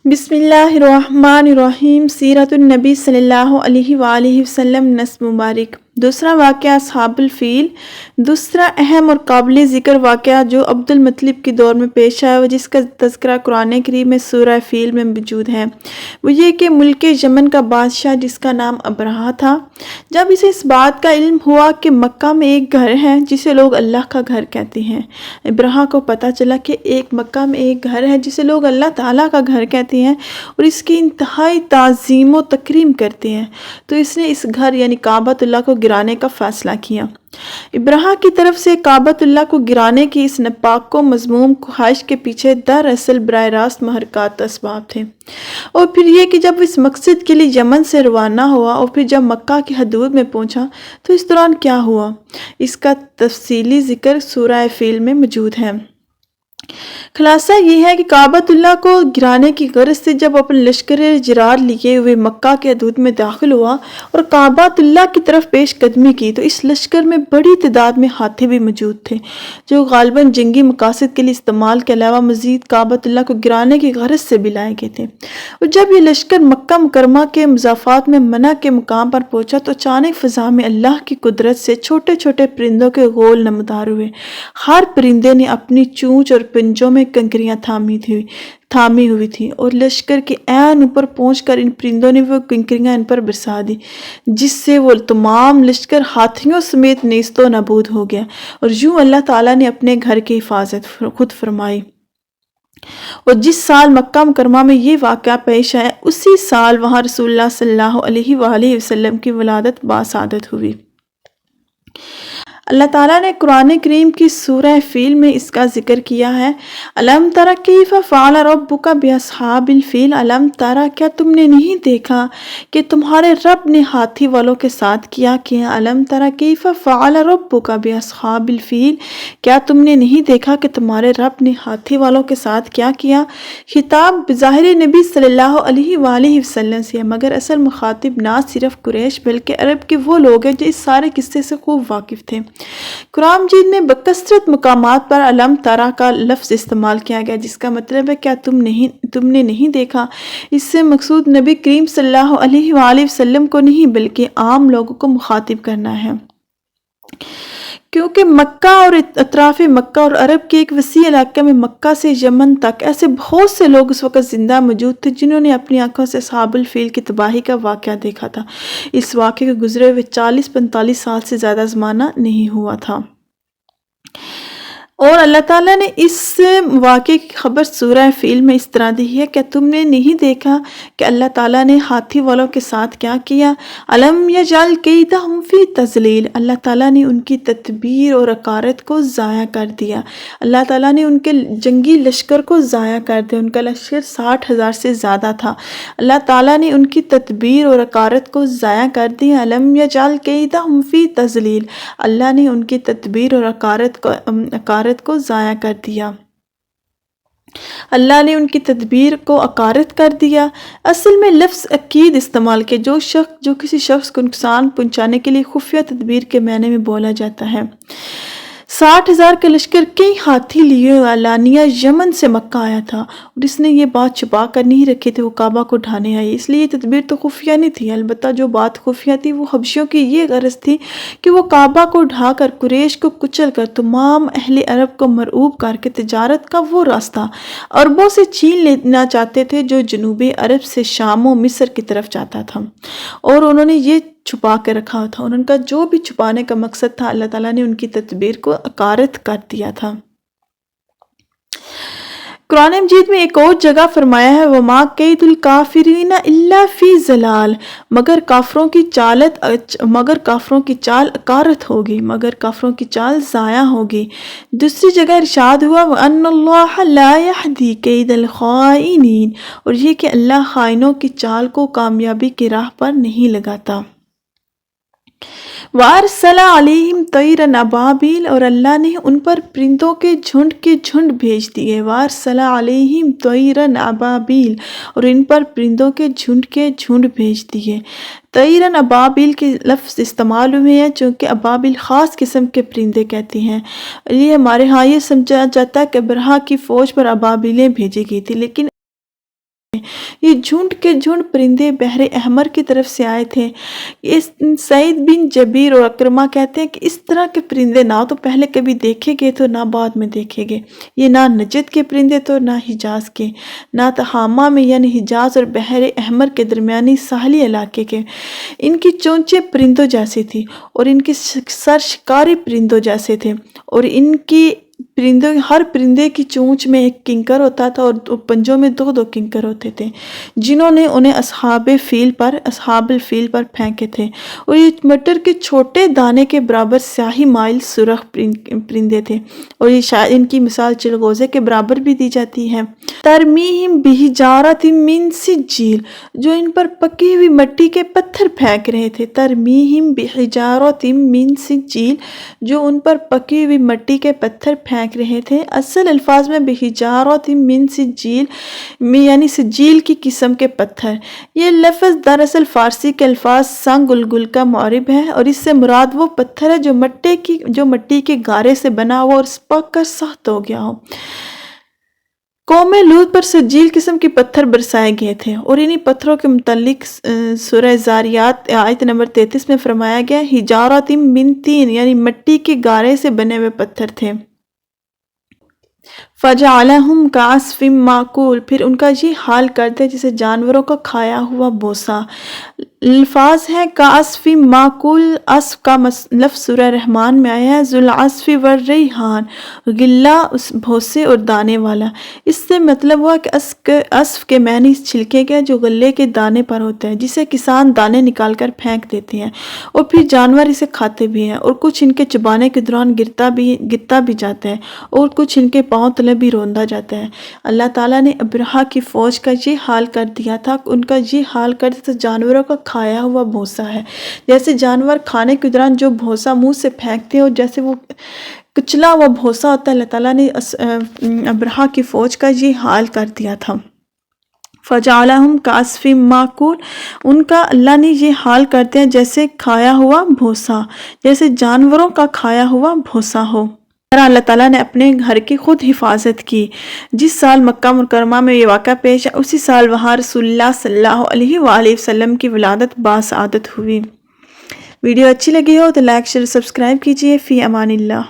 بسم اللہ الرحمن الرحیم، سیرت النبی صلی اللہ علیہ وآلہ وسلم نصب مبارک۔ دوسرا واقعہ اصحاب الفیل۔ دوسرا اہم اور قابل ذکر واقعہ جو عبد المطلب کے دور میں پیش آیا اور جس کا تذکرہ قرآن کریم میں سورہ فیل میں موجود ہے، وہ یہ کہ ملک یمن کا بادشاہ جس کا نام ابرہہ تھا، جب اسے اس بات کا علم ہوا کہ مکہ میں ایک گھر ہے جسے لوگ اللہ کا گھر کہتے ہیں۔ ابرہہ کو پتہ چلا کہ مکہ میں ایک گھر ہے جسے لوگ اللہ تعالیٰ کا گھر کہتے ہیں اور اس کی انتہائی تعظیم و تکریم کرتے ہیں، تو اس نے اس گھر یعنی کعبۃ اللہ کو گرانے کا فیصلہ کیا۔ ابرہہ کی طرف سے کعبۃ اللہ کو گرانے کی اس ناپاک و مذموم خواہش کے پیچھے دراصل براہ راست محرکات اسباب تھے، اور پھر یہ کہ جب اس مقصد کے لیے یمن سے روانہ ہوا اور پھر جب مکہ کی حدود میں پہنچا تو اس دوران کیا ہوا، اس کا تفصیلی ذکر سورہ فیل میں موجود ہے۔ خلاصہ یہ ہے کہ کعبۃ اللہ کو گرانے کی غرض سے جب اپنے لشکر جرار لیے ہوئے مکہ کے حدود میں داخل ہوا اور کعبۃ اللہ کی طرف پیش قدمی کی تو اس لشکر میں بڑی تعداد میں ہاتھی بھی موجود تھے جو غالباً جنگی مقاصد کے لیے استعمال کے علاوہ مزید کعبۃ اللہ کو گرانے کی غرض سے بھی لائے گئے تھے۔ اور جب یہ لشکر مکہ مکرمہ کے مضافات میں منع کے مقام پر پہنچا تو اچانک فضا میں اللہ کی قدرت سے چھوٹے چھوٹے پرندوں کے غول نمودار ہوئے۔ ہر پرندے نے اپنی چونچ اور پنجوں میں کنکریاں تھامی ہوئی تھی اور لشکر کے عین اوپر پہنچ کر ان پرندوں نے وہ کنکریاں ان پر برسا دی، جس سے وہ تمام لشکر ہاتھیوں سمیت نیست و نابود ہو گیا، اور یوں اللہ تعالیٰ نے اپنے گھر کی حفاظت خود فرمائی۔ اور جس سال مکہ مکرمہ میں یہ واقعہ پیش آیا اسی سال وہاں رسول اللہ صلی اللہ علیہ وآلہ وسلم کی ولادت باسعادت ہوئی۔ اللہ تعالیٰ نے قرآن کریم کی سورہ فیل میں اس کا ذکر کیا ہے۔ الم تر کیف فعل ربک باصحاب الفیل، الم تر، کیا تم نے نہیں دیکھا کہ تمہارے رب نے ہاتھی والوں کے ساتھ کیا کیا؟ الم تر کیف فعل ربک باصحاب الفیل، کیا تم نے نہیں دیکھا کہ تمہارے رب نے ہاتھی والوں کے ساتھ کیا کیا؟ خطاب بظاہر نبی صلی اللہ علیہ وآلہ وسلم سے ہے، مگر اصل مخاطب نہ صرف قریش بلکہ عرب کے وہ لوگ ہیں جو اس سارے قصے سے خوب واقف تھے۔ قرآن مجید میں بکثرت مقامات پر علم ترا کا لفظ استعمال کیا گیا جس کا مطلب ہے کیا تم نے نہیں دیکھا۔ اس سے مقصود نبی کریم صلی اللہ علیہ وآلہ وسلم کو نہیں بلکہ عام لوگوں کو مخاطب کرنا ہے، کیونکہ مکہ اور اطراف مکہ اور عرب کے ایک وسیع علاقے میں مکہ سے یمن تک ایسے بہت سے لوگ اس وقت زندہ موجود تھے جنہوں نے اپنی آنکھوں سے اصحاب الفیل کی تباہی کا واقعہ دیکھا تھا۔ اس واقعے کے گزرے ہوئے 40-45 سال سے زیادہ زمانہ نہیں ہوا تھا، اور اللہ تعالیٰ نے اس واقعے کی خبر سورہ فیل میں اس طرح دی ہے کہ تم نے نہیں دیکھا کہ اللہ تعالیٰ نے ہاتھی والوں کے ساتھ کیا کیا۔ الم یجعل کیدہم فی تضلیل، اللہ تعالیٰ نے ان کی تدبیر اور عقارت کو ضائع کر دیا۔ اللہ تعالیٰ نے ان کے جنگی لشکر کو ضائع کر دیا، ان کا لشکر 60,000 سے زیادہ تھا۔ اللہ تعالیٰ نے ان کی تدبیر اور عقارت کو ضائع کر دیا۔ الم یجعل کیدہم فی تضلیل، اللہ نے ان کی تدبیر اور عقارت کو ضائع کر دیا، اللہ نے ان کی تدبیر کو عقارت کر دیا۔ اصل میں لفظ عقید استعمال کے جو کسی شخص کو نقصان پہنچانے کے لیے خفیہ تدبیر کے معنی میں بولا جاتا ہے۔ 60,000 کا لشکر کئی ہاتھی لیے علانیہ یمن سے مکہ آیا تھا، اور اس نے یہ بات چھپا کر نہیں رکھی تھی وہ کعبہ کو ڈھانے آئی، اس لیے یہ تدبیر تو خفیہ نہیں تھی۔ البتہ جو بات خفیہ تھی وہ حبشیوں کی یہ غرض تھی کہ وہ کعبہ کو ڈھا کر قریش کو کچل کر تمام اہل عرب کو مرعوب کر کے تجارت کا وہ راستہ عربوں سے چھین لینا چاہتے تھے جو جنوبی عرب سے شام و مصر کی طرف جاتا تھا، اور انہوں نے یہ چھپا کے رکھا تھا، اور ان کا جو بھی چھپانے کا مقصد تھا اللہ تعالیٰ نے ان کی تدبیر کو عقارت کر دیا تھا۔ قرآن مجید میں ایک اور جگہ فرمایا ہے وَمَا كَيْدُ الْكَافِرِينَ إِلَّا فِي ضَلَالٍ، مگر کافروں کی چال عقارت ہوگی، مگر کافروں کی چال ضائع ہوگی۔ دوسری جگہ ارشاد ہوا وَأَنَّ اللَّهَ لَا يَهْدِي كَيْدَ الْخَائِنِينَ، اور یہ کہ اللہ خائنوں کی چال کو کامیابی کی راہ پر نہیں لگاتا۔ وَأَرْسَلَ عَلَيْهِمْ طَيْرًا أَبَابِيلَ، اور اللہ نے ان پر پرندوں کے جھنڈ بھیج دیے۔ وَأَرْسَلَ عَلَيْهِمْ طَيْرًا أَبَابِيلَ، اور ان پر پرندوں کے جھنڈ بھیج دیے۔ طیرن ابابیل کے لفظ استعمال ہوئے ہیں چونکہ ابابیل خاص قسم کے پرندے کہتے ہیں، یہ ہمارے ہاں یہ سمجھا جاتا ہے کہ ابرہہ کی فوج پر ابابیلیں بھیجی گئی تھی، لیکن یہ جھنڈ کے جھنڈ پرندے بحر احمر کی طرف سے آئے تھے۔ اس سعید بن جبیر اور اکرمہ کہتے ہیں کہ اس طرح کے پرندے نہ تو پہلے کبھی دیکھے گئے تو نہ بعد میں دیکھے گئے۔ یہ نہ نجد کے پرندے تو نہ حجاز کے، نہ تہامہ میں یعنی حجاز اور بحر احمر کے درمیانی ساحلی علاقے کے۔ ان کی چونچیں پرندوں جیسی تھی اور ان کے سر شکاری پرندوں جیسے تھے، اور ان کی ہر پرندے کی چونچ میں ایک کنکر ہوتا تھا اور پنجوں میں دو کنکر ہوتے تھے، جنہوں نے انہیں اصحاب الفیل پر پھینکے تھے، اور یہ مٹر کے چھوٹے دانے کے برابر سیاہی مائل سرخ پرندے تھے، اور یہ شاید ان کی مثال چلغوزے کے برابر بھی دی جاتی ہے۔ ترمیہم بحجارۃ من سجیل، جو ان پر پکی ہوئی مٹی کے پتھر پھینک رہے تھے۔ ترمیہم بحجارۃ من سجیل، جو ان پر پکی ہوئی مٹی کے پتھر پھینک رہے تھے۔ اصل الفاظ میں بحجارۃ من سجیل یعنی سجیل کی قسم کے پتھر۔ یہ لفظ دراصل فارسی کے الفاظ سنگ الگل کا معرب ہے، اور اس سے مراد وہ پتھر ہے جو مٹی کے گارے سے بنا ہوا اور پک کر سخت ہو گیا ہو۔ قوم لوط پر سجیل قسم کے پتھر برسائے گئے تھے، اور انہی پتھروں کے متعلق سورہ زاریات آیت نمبر 33 میں فرمایا گیا حجارۃ من طین، یعنی مٹی کے گارے سے بنے ہوئے پتھر تھے۔ فَجَعَلَهُمْ كَعَصْفٍ مَّأْكُولٍ، پھر ان کا یہ حال کر دیا جسے جانوروں کا کھایا ہوا بوسہ۔ الفاظ ہے کَعَصْفٍ مَّأْكُولٍ، عصف کا لفظ سورہ رحمان میں آیا ہے ذُو الْعَصْفِ وَالرَّيْحَانِ، غلہ بھوسے اور دانے والا۔ اس سے مطلب ہوا کہ عصف کے معنی چھلکے گئے جو غلے کے دانے پر ہوتا ہے، جسے کسان دانے نکال کر پھینک دیتے ہیں، اور پھر جانور اسے کھاتے بھی ہیں، اور کچھ ان کے چبانے کے دوران گرتا بھی جاتا ہے، اور کچھ ان کے پاؤں تلے بھی روندا جاتا ہے۔ اللہ تعالیٰ نے ابرہہ کی فوج کا یہ حال کر دیا تھا، ان کا یہ حال کر دیا تھا جانوروں کا کھایا ہوا بھوسا ہے۔ جیسے جانور کھانے کے دوران جو بھوسا منہ سے پھینکتے ہیں اور جیسے وہ کچلا ہوا بھوسا ہوتا ہے، اللہ تعالیٰ نے ابرہہ کی فوج کا یہ حال کر دیا تھا۔ فَجَعَلَهُمْ كَعَصْفٍ مَّأْكُولٍ، ان کا اللہ نے یہ حال کر دیا جیسے کھایا ہوا بھوسا، جیسے جانوروں کا کھایا ہوا بھوسا ہو۔ اللہ تعالیٰ نے اپنے گھر کی خود حفاظت کی۔ جس سال مکہ مکرمہ میں یہ واقعہ پیش ہے، اسی سال وہاں رسول اللہ صلی اللہ علیہ وآلہ وسلم کی ولادت باسعادت ہوئی۔ ویڈیو اچھی لگی ہو تو لائک شیئر سبسکرائب کیجیے۔ فی امان اللہ۔